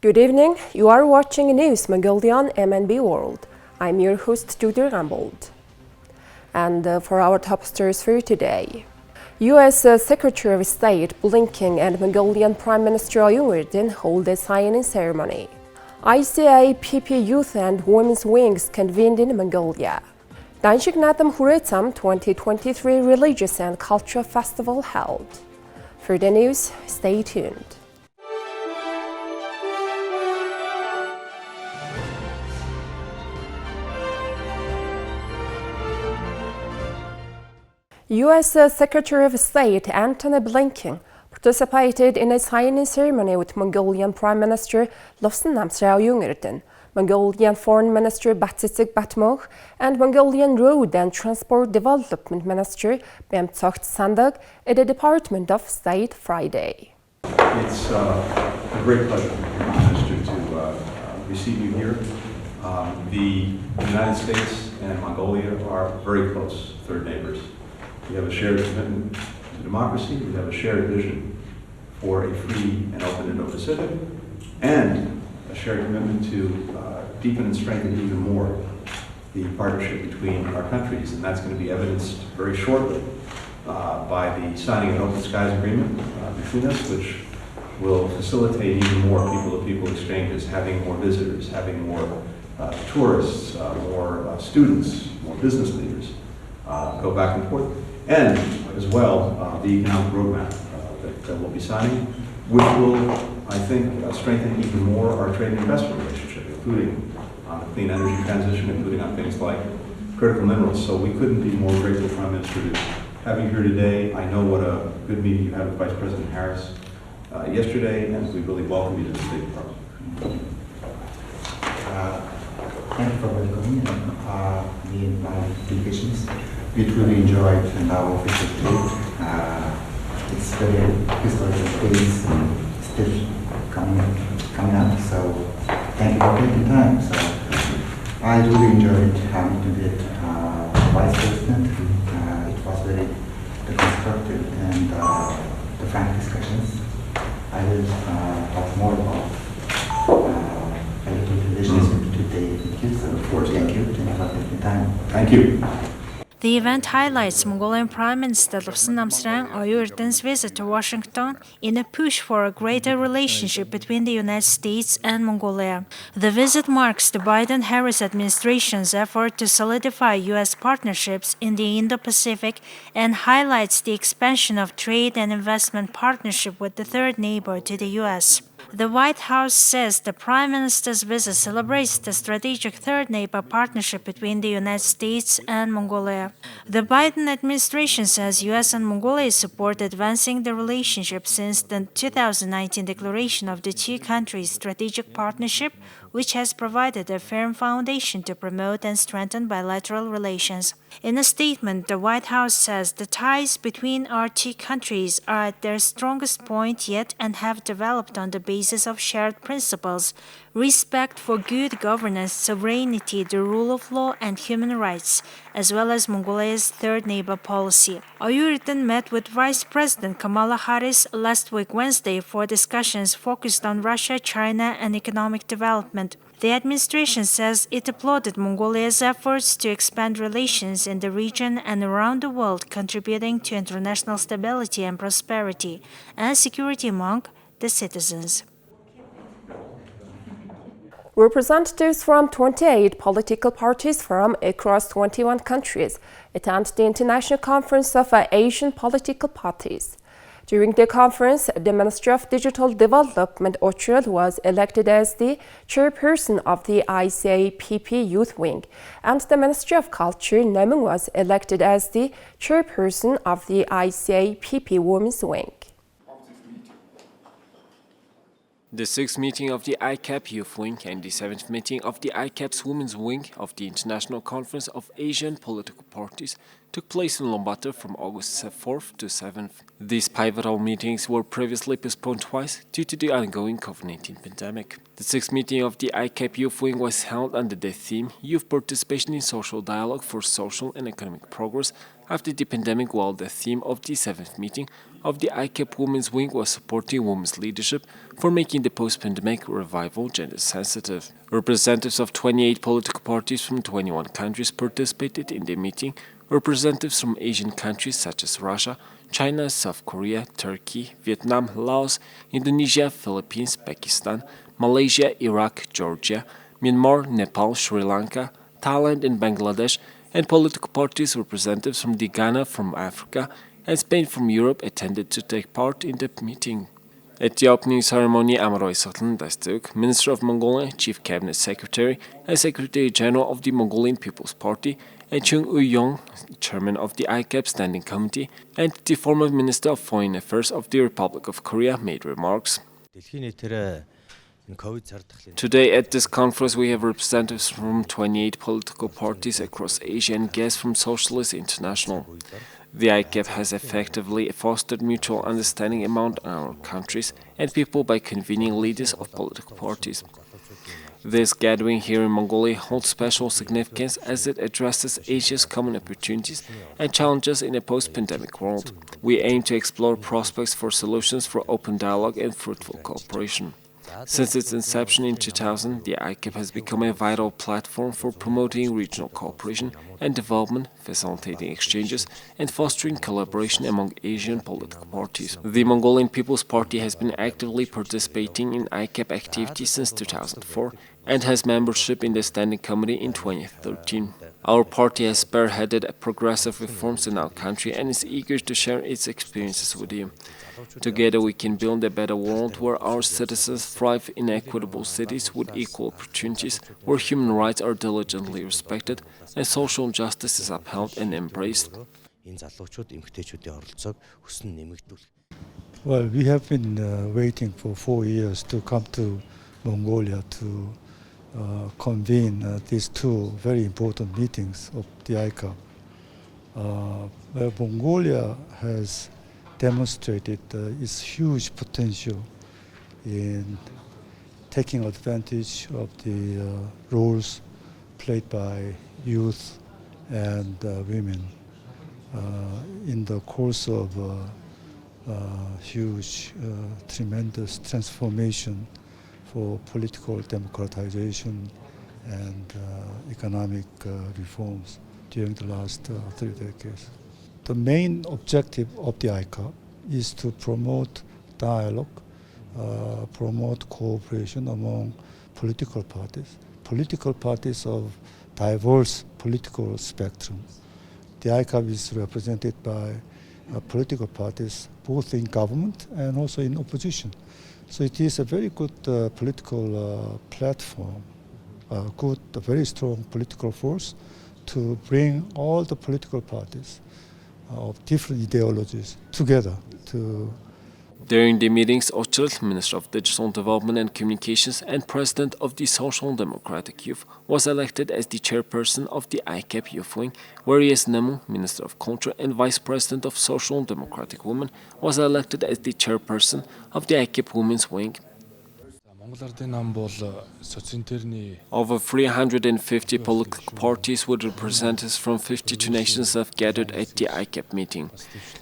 Good evening, you are watching News Mongolian MNB World. I'm your host, Judy Rambold. And for our top stories for today. U.S. Secretary of State Blinken and Mongolian Prime Minister L.Oyun-Erdene hold a signing ceremony. ICAPP Youth and Women's Wings convened in Mongolia. Danshig Naadam Khuree Tsam 2023 Religious and Cultural Festival held. For the news, stay tuned. U.S. Secretary of State Antony Blinken participated in a signing ceremony with Mongolian Prime Minister L.Oyun-Erdene, Mongolian Foreign Minister Batsitsig Batmokh, and Mongolian Road and Transport Development Minister Bemtsogt Sandag at the Department of State Friday. It's a great pleasure, Minister, to receive you here. The United States and Mongolia are very close third neighbors. We have a shared commitment to democracy, we have a shared vision for a free and open Indo-Pacific, and a shared commitment to deepen and strengthen even more the partnership between our countries, and that's going to be evidenced very shortly by the signing of an Open Skies Agreement between us, which will facilitate even more people-to-people exchanges, having more visitors, having more tourists, more students, more business leaders go back and forth. And as well, the economic roadmap that we'll be signing, which will, I think, strengthen even more our trade and investment relationship, including on the clean energy transition, including on things like critical minerals. So we couldn't be more grateful, Prime Minister, to have you here today. I know what a good meeting you had with Vice President Harris yesterday, and we really welcome you to the State Department. Thank you for welcoming me and my delegations. We truly enjoyed our official trip. It's very historical days still coming up, so thank you for taking time. So I really enjoyed having to meet Vice President. It was very constructive and the frank discussions. I will talk more about political relations today with you. So of course, thank you for taking time. Thank you. The event highlights Mongolian Prime Minister L.Oyun-Erdene's visit to Washington in a push for a greater relationship between the United States and Mongolia. The visit marks the Biden-Harris administration's effort to solidify U.S. partnerships in the Indo-Pacific and highlights the expansion of trade and investment partnership with the third neighbor to the U.S. The White House says the Prime Minister's visit celebrates the strategic third neighbor partnership between the United States and Mongolia. The Biden administration says U.S. and Mongolia support advancing the relationship since the 2019 declaration of the two countries' strategic partnership, which has provided a firm foundation to promote and strengthen bilateral relations. In a statement, the White House says the ties between our two countries are at their strongest point yet and have developed on the basis of shared principles, respect for good governance, sovereignty, the rule of law, and human rights, as well as Mongolia's third neighbor policy. L.Oyun-Erdene met with Vice President Kamala Harris last week Wednesday for discussions focused on Russia, China, and economic development. The administration says it applauded Mongolia's efforts to expand relations in the region and around the world, contributing to international stability and prosperity and security among the citizens. Representatives from 28 political parties from across 21 countries attend the International Conference of Asian Political Parties. During the conference, the Minister of Digital Development, Ochul, was elected as the chairperson of the ICAPP Youth Wing, and the Minister of Culture, Namung, was elected as the chairperson of the ICAPP Women's Wing. The 6th meeting of the ICAPP Youth Wing and the 7th meeting of the ICAPP's Women's Wing of the International Conference of Asian Political Parties took place in Ulaanbaatar from August 4th to 7th. These pivotal meetings were previously postponed twice due to the ongoing COVID-19 pandemic. The sixth meeting of the ICAPP Youth Wing was held under the theme Youth Participation in Social Dialogue for Social and Economic Progress after the pandemic, while the theme of the seventh meeting of the ICAPP Women's Wing was supporting women's leadership for making the post-pandemic revival gender-sensitive. Representatives of 28 political parties from 21 countries participated in the meeting. Representatives from Asian countries such as Russia, China, South Korea, Turkey, Vietnam, Laos, Indonesia, Philippines, Pakistan, Malaysia, Iraq, Georgia, Myanmar, Nepal, Sri Lanka, Thailand, and Bangladesh, and political parties representatives from Ghana, from Africa, and Spain from Europe attended to take part in the meeting. At the opening ceremony, L.Oyun-Erdene, Minister of Mongolia, Chief Cabinet Secretary, and Secretary General of the Mongolian People's Party, and Chung Eui-yong, Chairman of the ICAPP Standing Committee, and the former Minister of Foreign Affairs of the Republic of Korea made remarks. Today at this conference we have representatives from 28 political parties across Asia and guests from Socialist International. The ICAPP has effectively fostered mutual understanding among our countries and people by convening leaders of political parties. This gathering here in Mongolia holds special significance as it addresses Asia's common opportunities and challenges in a post-pandemic world. We aim to explore prospects for solutions for open dialogue and fruitful cooperation. Since its inception in 2000, the ICAPP has become a vital platform for promoting regional cooperation and development, facilitating exchanges, and fostering collaboration among Asian political parties. The Mongolian People's Party has been actively participating in ICAPP activities since 2004 and has membership in the Standing Committee in 2013. Our party has spearheaded progressive reforms in our country and is eager to share its experiences with you. Together we can build a better world where our citizens thrive in equitable cities with equal opportunities, where human rights are diligently respected and social justice is upheld and embraced. Well, we have been waiting for 4 years to come to Mongolia to convene these two very important meetings of the ICAPP. Where Mongolia has demonstrated its huge potential in taking advantage of the roles played by youth and women in the course of huge, tremendous transformation for political democratization and economic reforms during the last 3 decades. The main objective of the ICAPP is to promote dialogue, promote cooperation among political parties of diverse political spectrum. The ICAPP is represented by political parties both in government and also in opposition. So it is a very good political platform, a very strong political force to bring all the political parties of different ideologies together to. During the meetings, Ochil, Minister of Digital Development and Communications and President of the Social Democratic Youth, was elected as the chairperson of the ICAPP Youth Wing, whereas Namu, Minister of Culture and Vice President of Social Democratic Women, was elected as the chairperson of the ICAPP Women's Wing. Over 350 political parties with representatives from 52 nations have gathered at the ICAPP meeting.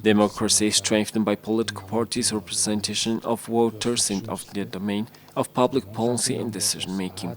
Democracy is strengthened by political parties' representation of voters in the domain of public policy and decision-making.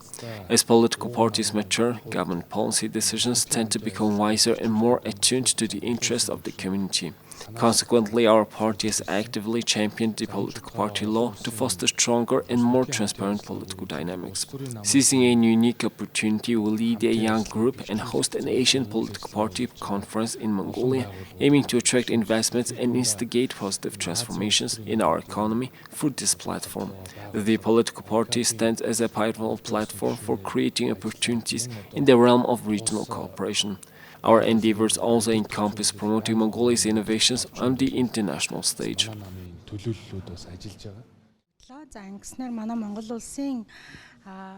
As political parties mature, government policy decisions tend to become wiser and more attuned to the interests of the community. Consequently, our party has actively championed the political party law to foster stronger and more transparent political dynamics. Seizing a unique opportunity, we lead a young group and host an Asian political party conference in Mongolia, aiming to attract investments and instigate positive transformations in our economy through this platform. The political party stands as a pivotal platform for creating opportunities in the realm of regional cooperation. Our endeavors also encompass promoting Mongolia's innovations on the international stage.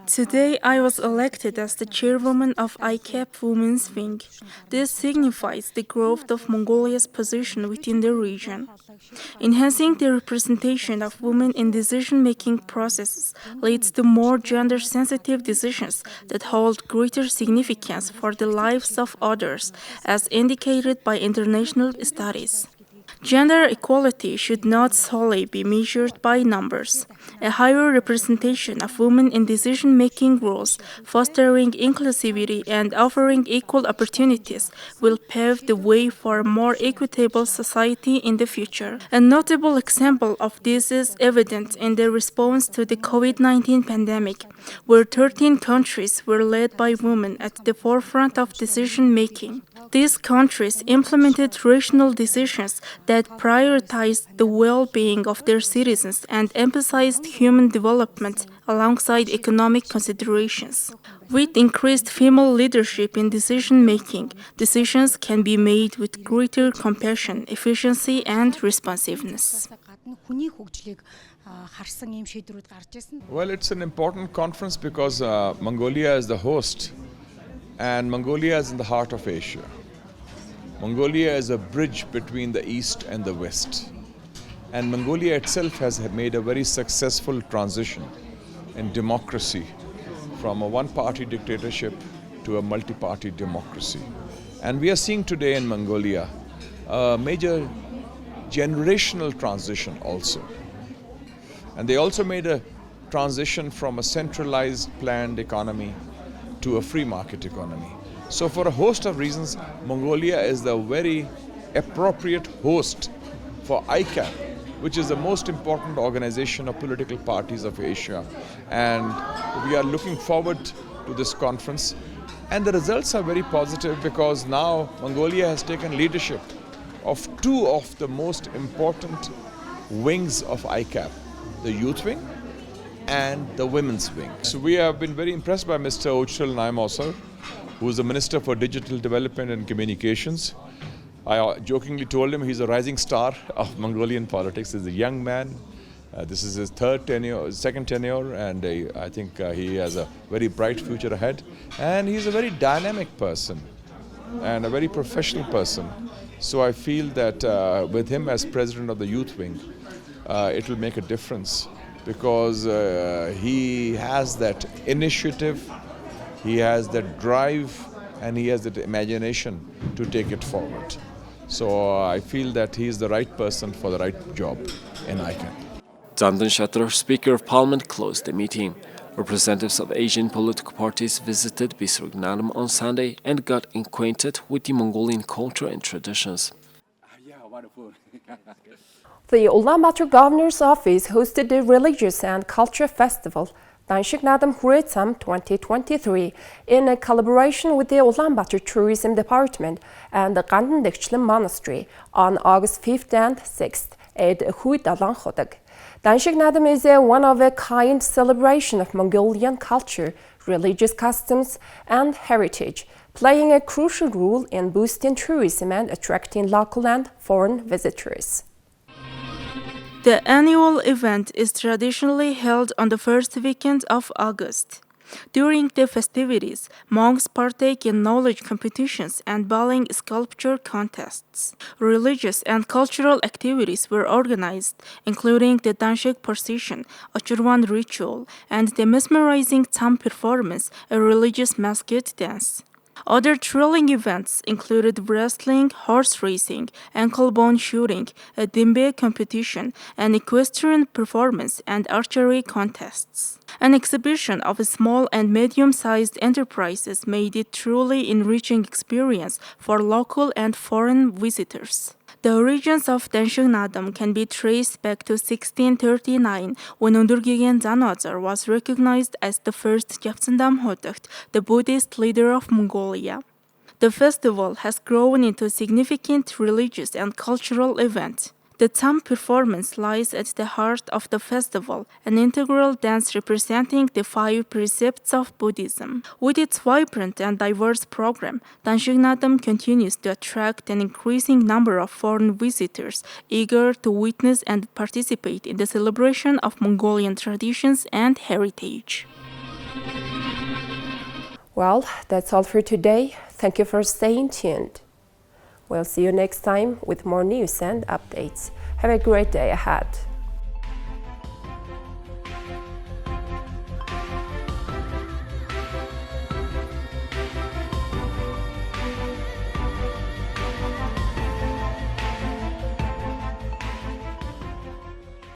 Today, I was elected as the chairwoman of ICAPP Women's Wing. This signifies the growth of Mongolia's position within the region. Enhancing the representation of women in decision-making processes leads to more gender-sensitive decisions that hold greater significance for the lives of others, as indicated by international studies. Gender equality should not solely be measured by numbers. A higher representation of women in decision-making roles, fostering inclusivity and offering equal opportunities will pave the way for a more equitable society in the future. A notable example of this is evident in the response to the COVID-19 pandemic, where 13 countries were led by women at the forefront of decision-making. These countries implemented rational decisions that prioritized the well-being of their citizens and emphasized human development alongside economic considerations. With increased female leadership in decision-making, decisions can be made with greater compassion, efficiency, and responsiveness. Well, it's an important conference because Mongolia is the host, and Mongolia is in the heart of Asia. Mongolia is a bridge between the East and the West. And Mongolia itself has made a very successful transition in democracy from a one-party dictatorship to a multi-party democracy. And we are seeing today in Mongolia a major generational transition also. And they also made a transition from a centralized planned economy to a free market economy. So for a host of reasons, Mongolia is the very appropriate host for ICAPP, which is the most important organization of political parties of Asia. And we are looking forward to this conference. And the results are very positive because now Mongolia has taken leadership of two of the most important wings of ICAPP, the youth wing and the women's wing. So we have been very impressed by Mr. L.Oyun-Erdene, who is the Minister for Digital Development and Communications. I jokingly told him he's a rising star of Mongolian politics. He's a young man. This is his second tenure, and I think he has a very bright future ahead. And he's a very dynamic person and a very professional person. So I feel that with him as president of the youth wing, it will make a difference because he has that initiative, he has that drive, and he has that imagination to take it forward. So I feel that he is the right person for the right job in ICAPP. Danshig, Speaker of Parliament, closed the meeting. Representatives of Asian political parties visited Danshig Naadam on Sunday and got acquainted with the Mongolian culture and traditions. The Ulaanbaatar Governor's Office hosted the Religious and Culture Festival, Danshig Naadam Khuree Tsam 2023, in a collaboration with the Ulaanbaatar Tourism Department and the Gandandikchlam Monastery on August 5th and 6th at Huidalan. Danshig Naadam is a one-of-a-kind celebration of Mongolian culture, religious customs, and heritage, playing a crucial role in boosting tourism and attracting local and foreign visitors. The annual event is traditionally held on the first weekend of August. During the festivities, monks partake in knowledge competitions and bowling sculpture contests. Religious and cultural activities were organized, including the Danshig procession, a Churwan ritual, and the mesmerizing Tsam performance, a religious masquerade dance. Other thrilling events included wrestling, horse racing, ankle bone shooting, a dimbe competition, an equestrian performance, and archery contests. An exhibition of small and medium-sized enterprises made it truly enriching experience for local and foreign visitors. The origins of Danshig Naadam can be traced back to 1639, when Undurgigen Zanwazar was recognized as the first Gyaptsandam Hotucht, the Buddhist leader of Mongolia. The festival has grown into a significant religious and cultural event. The Tsam performance lies at the heart of the festival, an integral dance representing the 5 precepts of Buddhism. With its vibrant and diverse program, Danshig Naadam continues to attract an increasing number of foreign visitors eager to witness and participate in the celebration of Mongolian traditions and heritage. Well, that's all for today. Thank you for staying tuned. We'll see you next time with more news and updates. Have a great day ahead.